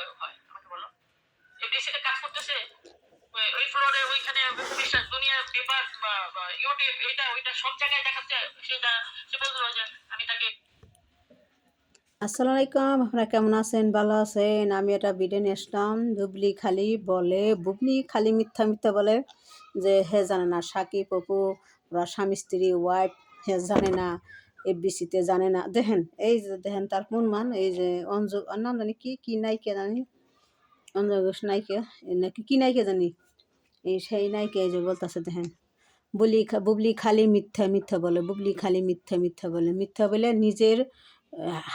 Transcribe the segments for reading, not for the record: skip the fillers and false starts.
প্রয়োগ হয় আমাকে বলো? এফডিসিতে কাজ করতেছে ওই ফ্লোরে ওইখানে বিশ্বাস দুনিয়ার পেপার ইউটিউব এটা ওইটা সব জায়গায় দেখাচ্ছে। সে বলছিল যে আমি তাকে আসসালামু আলাইকুম, আপনারা কেমন আছেন? ভালো আছেন? আমি এটা ভিডিও নিয়ে আসলাম। বুবলি খালি মিথ্যা মিথ্যা বলে যে হে জানে না সাকিব অপু ওরা স্বামী স্ত্রী ওয়াইফ, হে জানে না, এফবিসিতে জানে না। দেখেন এই যে দেখেন তার প্রমাণ, এই যে অঞ্জু আর নাম জানি কি নায়িকা জানি, অঞ্জু ঘোষ নায়িকা নাকি কি নায়িকা জানি, এই সেই নায়িকা এই যে বলতেছে দেখেন বুবলি খালি মিথ্যা মিথ্যা বলে, বুবলি খালি মিথ্যা মিথ্যা বলে, মিথ্যা বলে নিজের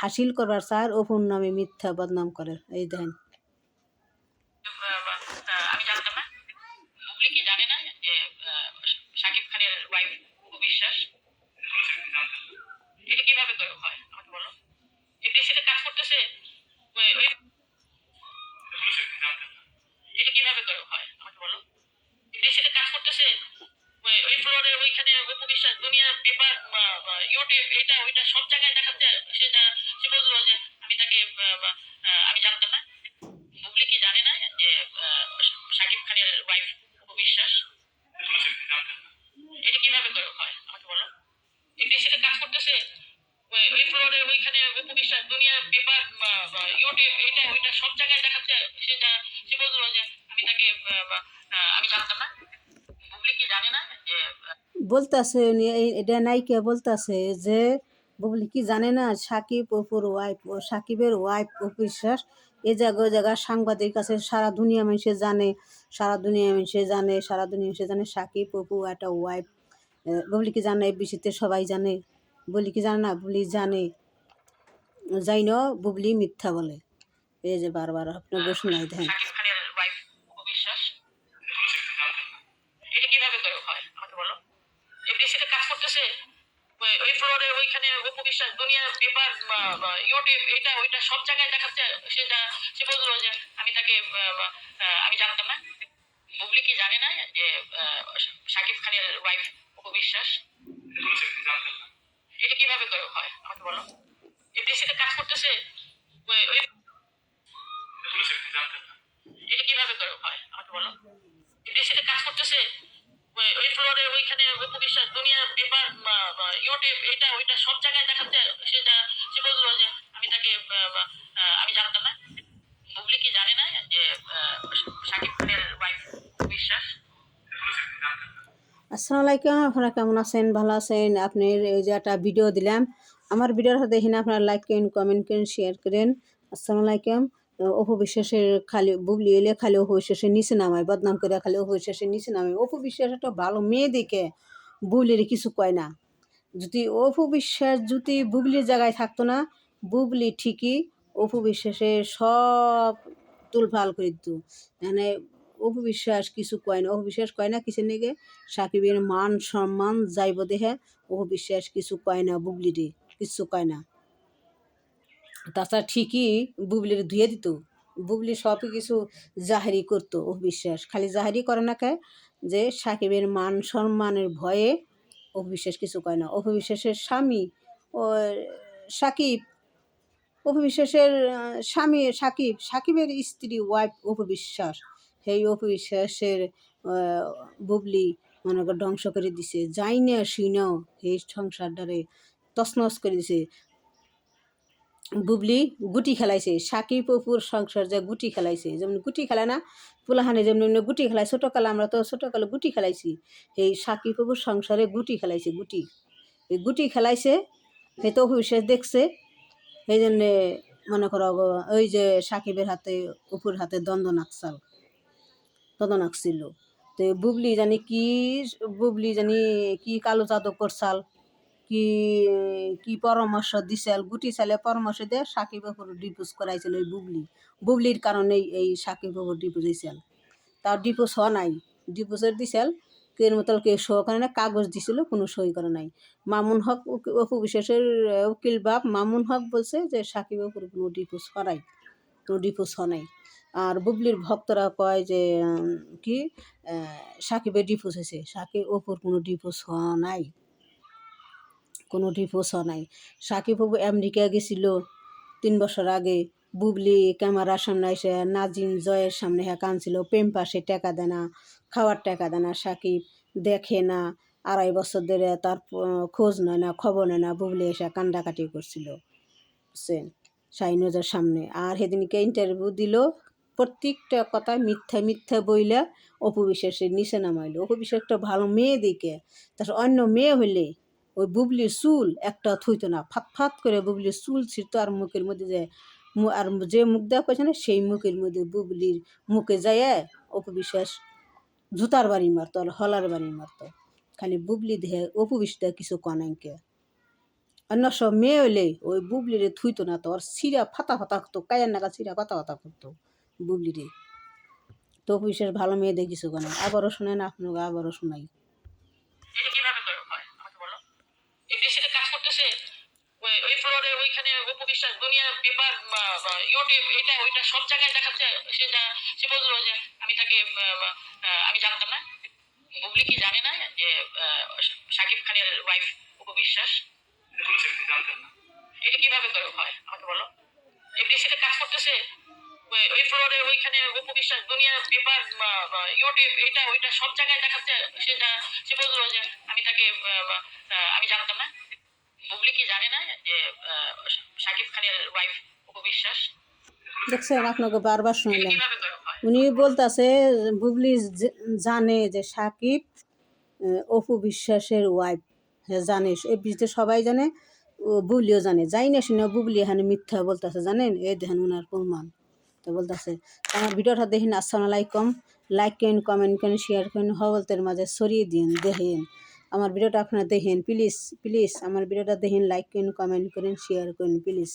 হাসিল করবার চার অপুর নামে মিথ্যা বদনাম করে। এই দেখেন আমি জানতাম না। বুবলি কি জানে না যে শাকিব খানের ওয়াইফ বিশ্বাস? এটা কিভাবে হয় আমাকে বলো? এফডিসিতে কাজ করতেছে ওই এটা কিভাবে হয় আমাকে বলো? এফডিসিতে কাজ করতেছে ওই ফ্লোরে ওইখানে বিশ্বাস দুনিয়ার পেপার ইউটিউব এটা ওইটা সব জায়গায় দেখাচ্ছে। সে বলছিল যে আমি তাকে আমি জানতাম না। বুবলি কি জানে না যে শাকিব খানের ওয়াইফ বিশ্বাস? এটা কিভাবে হয় আমাকে বলো? এফডিসিতে কাজ করতেছে ওই ফ্লোরে ওইখানে বিশ্বাস দুনিয়ার পেপার ইউটিউব এটা ওইটা সব জায়গায় দেখাচ্ছে। সে বলছিল যে আমি তাকে আমি জানতাম না। বুবলি কি জানে না যে বলতাছে এটা নায়িকা বলতাছে যে বুবলি কি জানে না সাকিব অপুর ওয়াইফ, ও সাকিবের ওয়াইফ অবিশ্বাস এ জায়গা ওই জায়গায় সাংবাদিক আছে, সারা দুনিয়া মানুষে জানে, সারা দুনিয়া মানুষে জানে, সারা দুনিয়া মানুষে জানে সাকিব অপু একটা ওয়াইফ। বুবলি কি জানে? এফবিসিতে সবাই জানে। বুবলি কি জানে না? বুবলি জানে, যাই না বুবলি মিথ্যা বলে। এই যে বারবার আপনার বসুন নাই দেখেন শাকিব খানের ওয়াইফ বিশ্বাস? এটা কিভাবে হয় আমাকে বলো? এফডিসিতে কাজ করতেছে ওই ফ্লোরে ওইখানে বিশ্বাস দুনিয়ার পেপার ইউটিউব এটা ওইটা সব জায়গায় দেখাচ্ছে। সে বলছিল যে আমি তাকে আমি জানতাম না। বুবলি কি জানে না যে শাকিব খানের ওয়াইফ বিশ্বাস? এটা কিভাবে হয় আমাকে বলো? এফডিসিতে কাজ করতেছে ওই এটা কিভাবে হয় আমাকে বলো? এফডিসিতে কাজ করতেছে ওই ফ্লোরে ওইখানে বিশ্বাস দুনিয়ার পেপার ইউটিউব এটা ওইটা সব জায়গায় দেখাচ্ছে। সে বলছিল যে আমি তাকে আমি জানতাম না। বুবলি কি জানে না যে শাকিব খানের ওয়াইফ বিশ্বাস? আসসালামু আলাইকুম, আপনারা কেমন আছেন? ভালো আছেন? আপনি এই যে একটা ভিডিও দিলাম, আমার ভিডিওর সাথে এখানে আপনারা লাইক করেন, কমেন্ট করেন, শেয়ার করেন। আসসালামু আলাইকুম। অপু বিশ্বাসের খালি বুবলি এলে খালি অপু বিশ্বাসের নিচে নামায়, বদনাম করে খালি অপু বিশ্বাসের নিচে নামায়। অপু বিশ্বাস একটা ভালো মেয়ে দেখে বুবলির কিছু কয় না। যদি অপু বিশ্বাস যদি বুবলির জায়গায় থাকতো না, বুবলি ঠিকই অপু বিশ্বাসের সব তুলফাল করে দিত। মানে অপু বিশ্বাস কিছু কয় না, অপু বিশ্বাস কয় না কিছু নেগে সাকিবের মান সম্মান যাইব দেখে অপু বিশ্বাস কিছু কয় না, বুবলিরে কিছু কয় না। তাছাড়া ঠিকই বুবলির ধুয়ে দিত, বুবলি সবই কিছু জাহেরি করতো। অপু বিশ্বাস খালি জাহেরি করে না কে যে সাকিবের মান সম্মানের ভয়ে অপু বিশ্বাস কিছু কয় না। অপু বিশ্বাসের স্বামী ও সাকিব, অপু বিশ্বাসের স্বামী সাকিবের স্ত্রী ওয়াইফ অপু বিশ্বাস, সেই অপু বিশ্বাসের বুবলি মনে করে ধ্বংস করে দিছে, যাই না শুনেও এই সংসারটারে তছনছ করে দিছে। বুবলি গুটি খেলাইছে, সাকিব অপুর সংসার যে গুটি খেলাইছে, যেমন গুটি খেলায় না পোলাহানে, যেমন গুটি খেলায় ছোটোকালে, আমরা তো ছোটোকালে গুটি খেলাইছি, এই সাকিব অপুর সংসারে গুটি খেলাইছে, গুটি এই গুটি খেলাইছে। সেই তো অপু বিশ্বাস দেখছে, এই জন্যে মনে করো ওই যে সাকিবের হাতে অপুর হাতে দ্বন্দ্ব নাকছিল। তো বুবলি জানি কি কালো জাদু করছাল, কি কি পরামর্শ দিছিল, গুটি ছেলে পরামর্শ দিয়ে সাকিব অপুর ডিপোজ করাইছিল ওই বুবলির কারণেই এই সাকিব অপুর ডিপোজ হয়েছিল। তার ডিপোজ হওয়া নাই, ডিপোজের দিছিল কের মতো কেউ সই করে না, কাগজ দিছিল কোনো সই করে নাই। মামুন হক অপু বিশ্বাসের উকিল বাপ মামুন হক বলছে যে সাকিব অপুর কোনো ডিপোজ করাই, কোনো ডিপোজ হওয়া নাই। আর বুবলির ভক্তরা কয় যে কি সাকিবের ডিপোজ হয়েছে, সাকিব অপুর কোনো ডিপোজ হওয়া নাই, কোনো ডিপোজ হওয়া নাই। সাকিব অপু আমেরিকা গেছিল 3 বছর আগে, বুবলি ক্যামেরার সামনে এসে নাজিম জয়ের সামনে হ্যাঁ কানছিল, প্রেম পাশে টাকা দেয় না, খাওয়ার টাকা দেয় না, সাকিব দেখে না, 2.5 বছর ধরে তার খোঁজ নেয় না, খবর নেয় না, বুবলি এসে কান্দাকাটি করছিল বুঝছেন শাহিনুরের সামনে। আর সেদিনকে ইন্টারভিউ দিল, প্রত্যেকটা কথা মিথ্যা মিথ্যা বইলা অপু বিশ্বাসের নিচে নামাইলো। অপু বিশ্বাস একটা ভালো মেয়ে দিকে, তার অন্য মেয়ে হইলে ওই বুবলির চুল একটা থুইতো না, ফাত ফাত করে বুবলির চুল ছিঁড়তো আর মুখের মধ্যে যায়, আর যে মুখ দেওয়া পেয়েছে না সেই মুখের মধ্যে বুবলির মুখে যায় অপু বিশ্বাস জুতার বাড়ি মারতো আর হলার বাড়ি মারতো। খালি বুবলি দেহে অপু বিশ্বাস কিছু কনাইকে, অন্য সব মেয়ে হইলে ওই বুবলিরে থুইতো না, তো ওর ছিঁড়া ফাতা ফাতা করতো, কায়ের নাগা ছিঁড়া ফাতা ফাতা করতো বুবলিরে। তো বিশেষ ভালো মেয়ে দেখিস কেন, আবারও শোনেন আপনাকে, আবারও শোনাই। এটা কিভাবে হয় আমাকে বলো। এফডিসিতে কাজ করতেছে, ওই ফ্লোরে ওইখানে অপু বিশ্বাস দুনিয়া পেপার ইউটিউব এটা ওইটা সব জায়গায় দেখাচ্ছে। সে বলছিল যে আমি তাকে আমি জানতাম না। বুবলি কি জানে না যে শাকিব খানের ওয়াইফ অপু বিশ্বাস? এটা কিভাবে হয় আমাকে বলো। এফডিসিতে কাজ করতেছে, ওই ফ্লোরে ওইখানে অপু বিশ্বাস দুনিয়া পেপার ইউটিউব এটা ওইটা সব জায়গায় দেখাচ্ছে। সে বলছিল যে আমি তাকে আমি জানতাম না। বুবলি কি জানে না যে শাকিব খানের ওয়াইফ অপু বিশ্বাস? দেখছেন আপনাকে বারবার এটা শুনলাম, কিভাবে হয়? উনি বলতেছে বুবলি জানে যে সাকিব অপু বিশ্বাসের ওয়াইফ, হ্যাঁ জানে, এই বিষয়টা সবাই জানে, ও বুবলিও জানে, যাই না শুনে বুবলি এখানে মিথ্যা বলতেছে, জানেন এই দেখেন ওনার প্রমাণ। তো বলতেছে আমার ভিডিওটা দেখেন, আসসালামু আলাইকুম, লাইক করেন, কমেন্ট করেন, শেয়ার করেন, হবলতের মাঝে ছড়িয়ে দিন, দেখেন আমার ভিডিওটা আপনারা দেখেন প্লিজ প্লিজ, আমার ভিডিওটা দেখেন, লাইক করেন, কমেন্ট করেন, শেয়ার করেন প্লিজ।